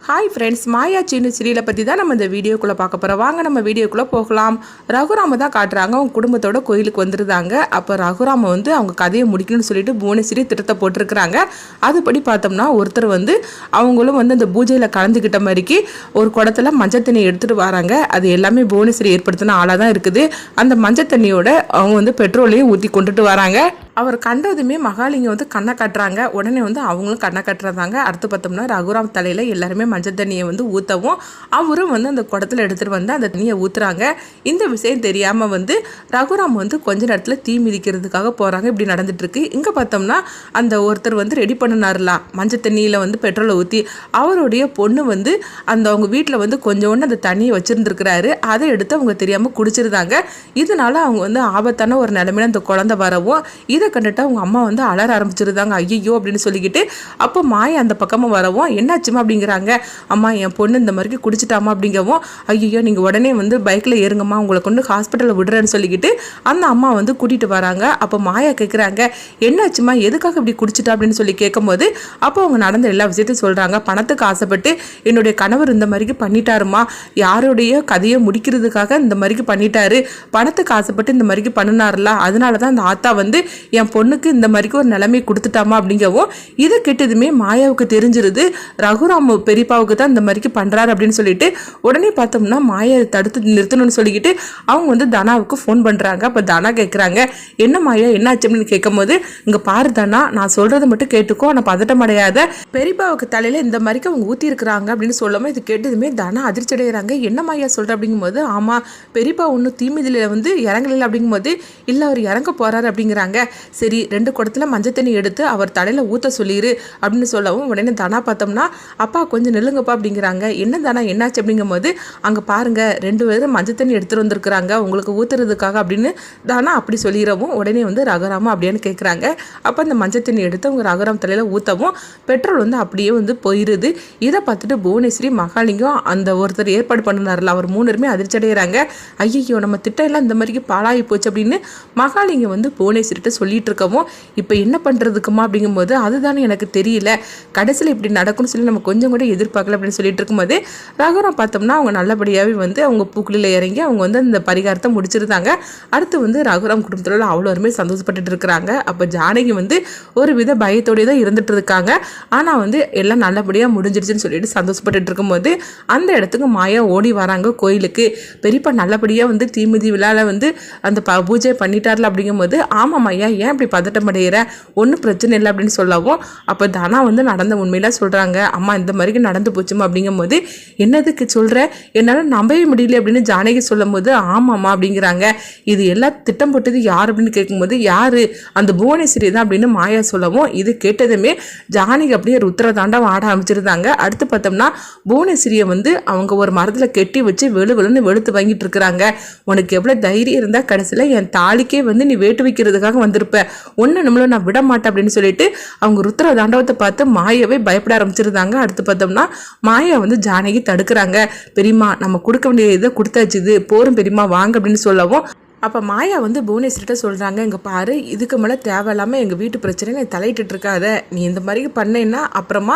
Hi friends, மாயா சீனு சீரியலை பற்றி தான் நம்ம இந்த வீடியோக்குள்ளே பார்க்க போகிறோம். வாங்க நம்ம வீடியோக்குள்ளே போகலாம். ரகுராம தான் காட்டுறாங்க. அவங்க குடும்பத்தோட கோயிலுக்கு வந்துருந்தாங்க. அப்போ ரகுராம வந்து அவங்க கதையை முடிக்கணும்னு சொல்லிட்டு புவனேஸ்வரி திட்டத்தை போட்டிருக்கிறாங்க. அதுபடி பார்த்தோம்னா ஒருத்தர் வந்து அவங்களும் வந்து அந்த பூஜையில் கலந்துக்கிட்ட மாதிரிக்கு ஒரு குடத்துல மஞ்சள் தண்ணி எடுத்துகிட்டு வராங்க. அது எல்லாமே புவனேஸ்வரி ஏற்படுத்தின ஆளாக தான் இருக்குது. அந்த மஞ்சள் தண்ணியோட அவங்க வந்து பெட்ரோலையும் ஊற்றி கொண்டுட்டு வராங்க. அவர் கண்டதுமே மகாலிங்கம் வந்து கண்ணை கட்டுறாங்க. உடனே வந்து அவங்களும் கண்ணை கட்டுறதாங்க. அடுத்து பார்த்தோம்னா ரகுராம் தலையில் எல்லாருமே மஞ்சள் தண்ணியை வந்து ஊற்றவும் அவரும் வந்து அந்த குடத்தில் எடுத்துகிட்டு வந்து அந்த தண்ணியை ஊற்றுறாங்க. இந்த விஷயம் தெரியாமல் வந்து ரகுராம் வந்து கொஞ்ச நேரத்தில் தீ மிதிக்கிறதுக்காக போகிறாங்க. இப்படி நடந்துட்டுருக்கு. இங்கே பார்த்தோம்னா அந்த ஒருத்தர் வந்து ரெடி பண்ணினார்லாம் மஞ்சள் தண்ணியில் வந்து பெட்ரோலை ஊற்றி அவருடைய பொண்ணு வந்து அந்த அவங்க வீட்டில் வந்து கொஞ்சோண்டு அந்த தண்ணியை வச்சுருந்துருக்கிறாரு. அதை எடுத்து அவங்க தெரியாமல் குடிச்சிருந்தாங்க. இதனால அவங்க வந்து ஆபத்தான ஒரு நிலைமையில அந்த குழந்தை வரவும் இதை கண்டுட்டு அவங்க அம்மா வந்து அலற ஆரம்பிச்சிருந்தாங்க. ஐயோ அப்படின்னு சொல்லிக்கிட்டு அப்போ மாயா அந்த பக்கமாக வரவும் என்னாச்சுமா அப்படிங்கிறாங்க. அம்மா என் பொண்ணு இந்த மாதிரி குடிச்சிட்டாமா அப்படிங்கவும் ஐயோ நீங்கள் உடனே வந்து பைக்கில் ஏறுங்கம்மா உங்களை கொண்டு ஹாஸ்பிட்டலில் விடுறேன்னு சொல்லிக்கிட்டு அந்த அம்மா வந்து கூட்டிகிட்டு வராங்க. அப்போ மாயா கேட்குறாங்க என்னாச்சுமா எதுக்காக இப்படி குடிச்சிட்டா அப்படின்னு சொல்லி கேட்கும்போது அப்போ அவங்க நடந்த எல்லா விஷயத்தையும் சொல்கிறாங்க. பணத்துக்கு ஆசைப்பட்டு என்னுடைய கணவர் இந்த மாதிரிக்கு பண்ணிட்டாருமா, யாருடைய கதையை முடிக்கிறதுக்காக இந்த மாதிரிக்கு பண்ணிட்டாரு, பணத்துக்கு ஆசைப்பட்டு இந்த மாதிரிக்கு பண்ணினார்ல, அதனால தான் அந்த ஆத்தா வந்து என் பொண்ணுக்கு இந்த மாதிரிக்கு ஒரு நிலைமை கொடுத்துட்டாமா அப்படிங்கவும் இதை கேட்டதுமே மாயாவுக்கு தெரிஞ்சிருது ரகுராம் பெரியப்பாவுக்கு தான் இந்த மாதிரிக்கு பண்ணுறாரு அப்படின்னு சொல்லிட்டு உடனே பார்த்தோம்னா மாயா தடுத்து நிறுத்தணும்னு சொல்லிக்கிட்டு அவங்க வந்து தனாவுக்கு ஃபோன் பண்ணுறாங்க. அப்போ தனா கேட்குறாங்க என்ன மாயா என்னாச்சு அப்படின்னு கேட்கும்போது இங்கே பாரு தனா, நான் சொல்கிறத மட்டும் கேட்டுக்கோ, ஆனால் பதட்டம் அடையாத, பெரியப்பாவுக்கு தலையில் இந்த மாதிரிக்கு அவங்க ஊற்றி இருக்கிறாங்க அப்படின்னு சொல்லாமல் இது கேட்டதுமே தனா அதிர்ச்சி அடைகிறாங்க. என்ன மாயா சொல்கிற அப்படிங்கும்போது ஆமாம் பெரியப்பா ஒன்றும் தீமிதியில் வந்து இறங்கலை அப்படிங்கும்போது இல்லை அவர் இறங்க போகிறாரு அப்படிங்கிறாங்க. சரி 2 குடத்துல மஞ்சள் தண்ணி எடுத்து அவர் தலையில் ஊற்ற சொல்லிடு அப்படின்னு சொல்லவும் உடனே தனா பார்த்தோம்னா அப்பா கொஞ்சம் நில்லுங்கப்பா அப்படிங்கிறாங்க. என்ன தானா என்னாச்சு அப்படிங்கும்போது அங்கே பாருங்க 2 பேரும் மஞ்சள் தண்ணி எடுத்துகிட்டு வந்திருக்கிறாங்க உங்களுக்கு ஊற்றுறதுக்காக அப்படின்னு தானா அப்படி சொல்லிடவும் உடனே வந்து ரகுராமா அப்படின்னு கேட்குறாங்க. அப்போ அந்த மஞ்சள் தண்ணி எடுத்து அவங்க ரகுராம் தலையில் ஊற்றவும் பெட்ரோல் வந்து அப்படியே வந்து போயிடுது. இதை பார்த்துட்டு புவனேஸ்வரி மகாலிங்கம் அந்த ஒருத்தர் ஏற்பாடு பண்ணினார்ல அவர் 3 பேருமே அதிர்ச்சி அடைகிறாங்க. ஐயோ நம்ம திட்டம் எல்லாம் இந்த மாதிரிக்கு பாழாகி போச்சு அப்படின்னு மகாலிங்கம் வந்து புவனேஸ்வரிட்ட சொல்லிட்டு இருக்கவும் இப்போ என்ன பண்ணுறதுக்குமா அப்படிங்கும்போது அதுதானே எனக்கு தெரியல, கடைசியில் இப்படி நடக்கும்னு சொல்லி நம்ம கொஞ்சம் கூட எதிர்பார்க்கல அப்படின்னு சொல்லிட்டு இருக்கும்போது ரகுராம் பார்த்தோம்னா அவங்க நல்லபடியாகவே வந்து அவங்க பூக்குழியில் இறங்கி அவங்க வந்து அந்த பரிகாரத்தை முடிச்சிருந்தாங்க. அடுத்து வந்து ரகுராம் குடும்பத்தில் அவ்வளோருமே சந்தோஷப்பட்டுட்டு இருக்கிறாங்க. அப்போ ஜானகி வந்து ஒரு வித பயத்தோடய தான் இருந்துட்டு இருக்காங்க. ஆனால் வந்து எல்லாம் நல்லபடியாக முடிஞ்சிருச்சுன்னு சொல்லிட்டு சந்தோஷப்பட்டுட்டு இருக்கும்போது அந்த இடத்துக்கு மாயா ஓடி வராங்க கோயிலுக்கு. பெரியப்பா நல்லபடியாக வந்து தீமிதி விழாவில் வந்து அந்த பூஜை பண்ணிட்டார்ல அப்படிங்கும்போது ஆமாம் மாயா ஏன் இப்படி பதட்டம் அடைகிற, ஒன்றும் பிரச்சனை இல்லை அப்படின்னு சொல்லவும் அப்போ தானா வந்து நடந்த உண்மையில சொல்கிறாங்க. அம்மா இந்த மாதிரி நடந்து போச்சுமா அப்படிங்கும்போது என்னதுக்கு சொல்கிற, என்னால் நம்பவே முடியல அப்படின்னு ஜானகி சொல்லும் போது ஆமாம்மா அப்படிங்கிறாங்க. இது எல்லாம் திட்டம் போட்டது யார் அப்படின்னு கேட்கும்போது யார், அந்த புவனேஸ்வரி தான் அப்படின்னு மாயா சொல்லவும் இது கேட்டதுமே ஜானகி அப்படியே ருத்ரதாண்டம் ஆட ஆரம்பிச்சிருந்தாங்க. அடுத்து பார்த்தோம்னா புவனேஸ்வரியை வந்து அவங்க ஒரு மரத்தில் கெட்டி வச்சு வெளுன்னு வெளுத்து வாங்கிட்டு இருக்கிறாங்க. உனக்கு எவ்வளோ தைரியம் இருந்தால் கடைசியில் என் தாலிக்கே வந்து நீ வேட்டு வைக்கிறதுக்காக வந்திருப்ப, ஒன்று நம்மள நான் விட மாட்டேன் அப்படின்னு சொல்லிட்டு அவங்க ருத்ர தாண்டவத்தை பார்த்து மாயாவே பயப்பட ஆரம்பிச்சிருந்தாங்க. அடுத்து பார்த்தோம்னா மாயா வந்து ஜானகி தடுக்கிறாங்க. பெரியம்மா நம்ம கொடுக்க வேண்டிய இதை கொடுத்தாச்சுது போரும் பெரியம்மா வாங்க அப்படின்னு சொல்லவும் அப்போ மாயா வந்து புவனேஸ்வரிட்ட சொல்கிறாங்க இங்கே பாரு இதுக்கு மேலே தேவையில்லாமல் எங்கள் வீட்டு பிரச்சனை நீ தலையிட்டு இருக்காத, நீ இந்த மாதிரி பண்ணேன்னா அப்புறமா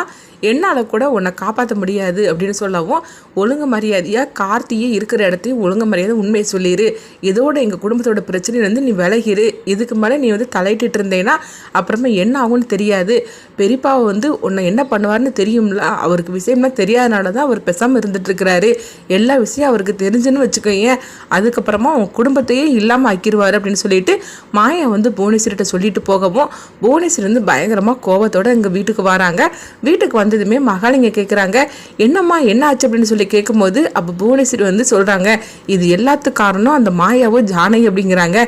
என்னால் கூட உன்னை காப்பாற்ற முடியாது அப்படின்னு சொல்லவும் ஒழுங்கு மரியாதையாக கார்த்தியே இருக்கிற இடத்தையும் ஒழுங்கு மரியாதை உண்மையை சொல்லிடு, இதோட எங்கள் குடும்பத்தோட பிரச்சனையிலேருந்து நீ விலகிரு, இதுக்கு மேலே நீ வந்து தலையிட்டு இருந்தேன்னா அப்புறமா என்ன ஆகும்னு தெரியாது, பெரியப்பாவை வந்து உன்னை என்ன பண்ணுவார்னு தெரியும்ல, அவருக்கு விஷயம்லாம் தெரியாதனால தான் அவர் பேசாமல் இருந்துகிட்ருக்கிறாரு, எல்லா விஷயம் அவருக்கு தெரிஞ்சுன்னு வச்சுக்கோங்க, அதுக்கப்புறமா உன் குடும்பத்தையே இல்லாமல் ஆக்கிடுவார் அப்படின்னு சொல்லிட்டு மாயா வந்து புவனேஸ்வரிட்ட சொல்லிட்டு போகவும் புவனேஸ்வரி வந்து பயங்கரமாக கோபத்தோட எங்கள் வீட்டுக்கு வராங்க. வீட்டுக்கு வந்ததுமே மகாலிங்க கேட்குறாங்க என்னம்மா என்ன ஆச்சு அப்படின்னு சொல்லி கேட்கும்போது அப்போ புவனேஸ்வரி வந்து சொல்கிறாங்க இது எல்லாத்துக்கும் காரணம் அந்த மாயாவோ ஜானகி அப்படிங்கிறாங்க.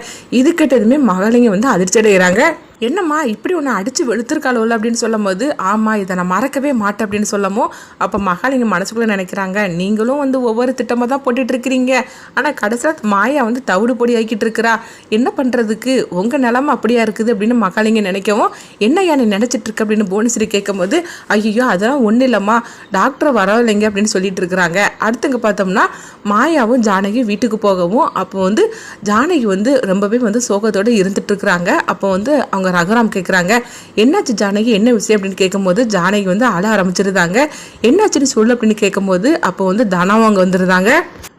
இது கேட்டதுமே மகாலிங்க வந்து அதிர்ச்சி அடைகிறாங்க. என்னம்மா இப்படி ஒன்று அடித்து வெளுத்திருக்காளோல அப்படின்னு சொல்லும் போது ஆமாம் இதை நான் மறக்கவே மாட்டேன் அப்படின்னு சொல்லமோ அப்போ மகாலிங்க மனசுக்குள்ளே நினைக்கிறாங்க நீங்களும் வந்து ஒவ்வொரு திட்டமாக தான் போட்டுட்டு இருக்கிறீங்க, ஆனால் கடைசியில் மாயா வந்து தவிடு பொடி ஆக்கிட்டு இருக்கிறா, என்ன பண்ணுறதுக்கு உங்கள் நிலமை அப்படியா இருக்குது அப்படின்னு மகாலிங்க நினைக்கவும் என்னையா நீ நினச்சிட்டு இருக்க அப்படின்னு புவனேஸ்வரி கேட்கும்போது ஐயோ அதெல்லாம் ஒன்றும் இல்லைம்மா டாக்டரை வரவில்லைங்க அப்படின்னு சொல்லிட்டு இருக்கிறாங்க. அடுத்துங்க பார்த்தோம்னா மாயாவும் ஜானகி வீட்டுக்கு போகவும் அப்போ வந்து ஜானகி வந்து ரொம்பவே வந்து சோகத்தோடு இருந்துட்டு இருக்கிறாங்க. அப்போ வந்து அவங்க ரகுராம் கேட்குறாங்க, என்னாச்சு ஜானகி, என்ன விஷயம் அப்படின்னு கேட்கும்போது ஜானகி வந்து அழ ஆரம்பிச்சிருந்தாங்க. என்னாச்சுன்னு சொல்லு அப்படின்னு கேட்கும்போது அப்போ வந்து தனாவும் அங்கே வந்துருந்தாங்க.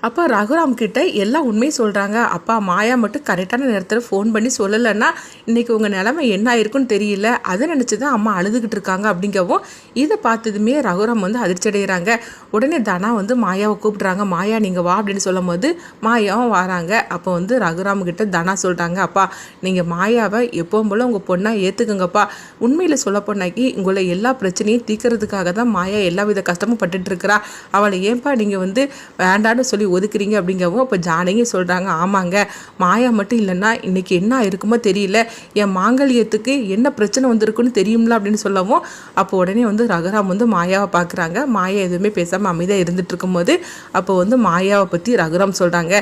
அப்போ ரகுராம் கிட்ட எல்லாம் உண்மையை சொல்கிறாங்க. அப்பா மாயா மட்டும் கரெக்டான நேரத்தில் ஃபோன் பண்ணி சொல்லலைன்னா இன்றைக்கி உங்கள் நிலைமை என்ன ஆயிருக்குன்னு தெரியல, அதை நினச்சி தான் அம்மா அழுதுகிட்டு இருக்காங்க அப்படிங்கவும் இதை பார்த்ததுமே ரகுராம் வந்து அதிர்ச்சி அடைகிறாங்க. உடனே தனா வந்து மாயாவை கூப்பிட்றாங்க. மாயா நீங்கள் வா அப்படின்னு சொல்லும் போது மாயாவும் வராங்க. அப்போ வந்து ரகுராம் கிட்ட தனா சொல்கிறாங்க, அப்பா நீங்கள் மாயாவை எப்பவும் போல் உங்கள் பொண்ணாக ஏற்றுக்குங்கப்பா. உண்மையில் சொல்ல பொண்ணாக்கி உங்களை எல்லா பிரச்சனையும் தீர்க்கறதுக்காக தான் மாயா எல்லா வித கஷ்டமும் பட்டுட்ருக்கிறா. அவளை ஏன்பா நீங்கள் வந்து வேண்டான்னு சொல்லி ஒதுக்குறீங்க அப்படிங்கவும் அப்போ ஜானகி சொல்கிறாங்க, ஆமாங்க மாயா மட்டும் இல்லைன்னா இன்றைக்கி என்ன இருக்குமோ தெரியல, என் மாங்கல்யத்துக்கு என்ன பிரச்சனை வந்திருக்குன்னு தெரியும்ல அப்படின்னு சொல்லவும் அப்போ உடனே வந்து ரகுராம் வந்து மாயாவை பார்க்குறாங்க. மாயா எதுவுமே பேசாமல் அமைதியாக இருந்துட்டு இருக்கும்போது அப்போ வந்து மாயாவை பற்றி ரகுராம் சொல்கிறாங்க,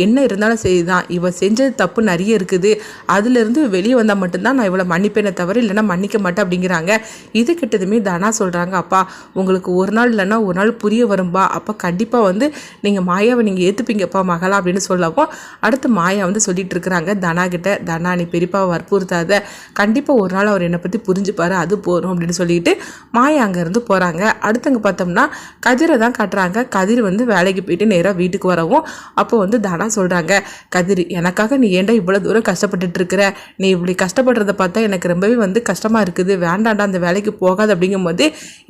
என்ன இருந்தாலும் சரிதான், இவ செஞ்சது தப்பு நிறைய இருக்குது, அதுலேருந்து வெளியே வந்தால் மட்டும்தான் நான் இவளை மன்னிப்பேனே தவிர இல்லைன்னா மன்னிக்க மாட்டேன் அப்படிங்கிறாங்க. இது கிட்டதுமே தனா சொல்கிறாங்க, அப்பா உங்களுக்கு ஒரு நாள் இல்லைன்னா ஒரு நாள் புரிய வரும்பா, அப்போ கண்டிப்பாக வந்து நீங்கள் மாயாவை நீங்கள் ஏற்றுப்பீங்கப்பா மகளா அப்படின்னு சொல்லவும் அடுத்து மாயா வந்து சொல்லிட்டு இருக்கிறாங்க தனா கிட்ட, தனா நீ பெரியப்பாவை வற்புறுத்தாத, கண்டிப்பாக ஒரு நாள் அவர் என்னை பற்றி புரிஞ்சுப்பாரு, அது போகிறோம் அப்படின்னு சொல்லிட்டு மாயா அங்கேருந்து போகிறாங்க. அடுத்தவங்க பார்த்தோம்னா கதிரை தான் காட்டுறாங்க. கதிர் வந்து வேலைக்கு போயிட்டு நேராக வீட்டுக்கு வரவும் அப்போ வந்து தனா சொல்கிறாங்க, கதிர் எனக்காக நீ ஏன்டா இவ்வளோ தூரம் கஷ்டப்பட்டுட்டு இருக்கிற, நீ இப்படி கஷ்டப்படுறத பார்த்தா எனக்கு ரொம்பவே வந்து கஷ்டமாக இருக்குது, வேண்டாண்டா அந்த வேலைக்கு போகாது அப்படிங்கும்போது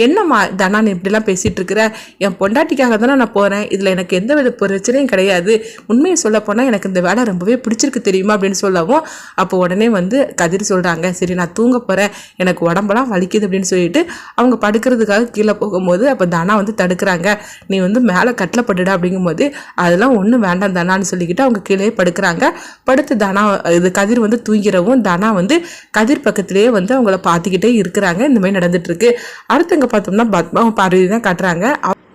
என்னம்மா தனா நீ இப்படிலாம் பேசிகிட்டு இருக்கிற, என் பொண்டாட்டிக்காக தானே நான் போகிறேன், இதில் எனக்கு எந்த வித பிரச்சனையும் கிடையாது, உண்மையை சொல்ல போனால் எனக்கு இந்த வேலை ரொம்பவே பிடிச்சிருக்கு தெரியுமா அப்படின்னு சொல்லவும் அப்போ உடனே வந்து கதிர் சொல்கிறாங்க, சரி நான் தூங்க போகிறேன், எனக்கு உடம்பெல்லாம் வலிக்குது அப்படின்னு சொல்லிட்டு அவங்க படுக்கிறதுக்காக கீழே போகும்போது அப்போ தனா வந்து தடுக்கிறாங்க, நீ வந்து மேலே கட்டில் பட்டுடா அப்படிங்கும்போது அதெல்லாம் ஒன்றும் வேண்டாம் தனான்னு சொல்லிக்கிட்டு அவங்க கீழே படுக்கிறாங்க. படுத்து தனா இது கதிர் வந்து தூங்கிறவும் தனா வந்து கதிர் பக்கத்திலேயே வந்து அவங்கள பார்த்துக்கிட்டே இருக்கிறாங்க. இந்த மாதிரி நடந்துட்டு இருக்கு. அடுத்தவங்க பார்த்தோம்னா பத்மா பார்வதி தான் காட்டுறாங்க.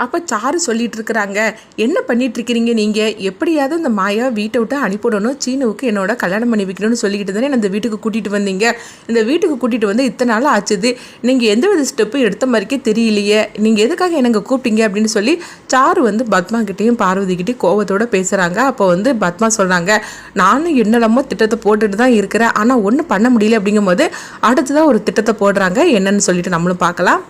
அப்போ சாரு சொல்லிட்டு இருக்கிறாங்க, என்ன பண்ணிட்டு இருக்கிறீங்க நீங்கள், எப்படியாவது இந்த மாயா வீட்டை விட்டு அனுப்பிவிடணும், சீனுவுக்கு என்னோட கல்யாணம் பண்ணி வைக்கணும்னு சொல்லிக்கிட்டு தானே இந்த வீட்டுக்கு கூட்டிகிட்டு வந்தீங்க, இந்த வீட்டுக்கு கூட்டிகிட்டு வந்து இத்தனை நாள் ஆச்சுது, நீங்கள் எந்த வித ஸ்டெப்பு எடுத்த மாதிரிக்கே தெரியலையே, நீங்கள் எதுக்காக எனக்கு கூப்பிட்டீங்க அப்படின்னு சொல்லி சாரு வந்து பத்மா கிட்டேயும் பார்வதிக்கிட்டையும் கோவத்தோடு பேசுகிறாங்க. அப்போ வந்து பத்மா சொல்கிறாங்க, நானும் என்னெல்லாமோ திட்டத்தை போட்டுட்டு தான் இருக்கிறேன், ஆனால் ஒன்றும் பண்ண முடியல அப்படிங்கும்போது அடுத்ததான் ஒரு திட்டத்தை போடுறாங்க. என்னன்னு சொல்லிட்டு நம்மளும் பார்க்கலாம்.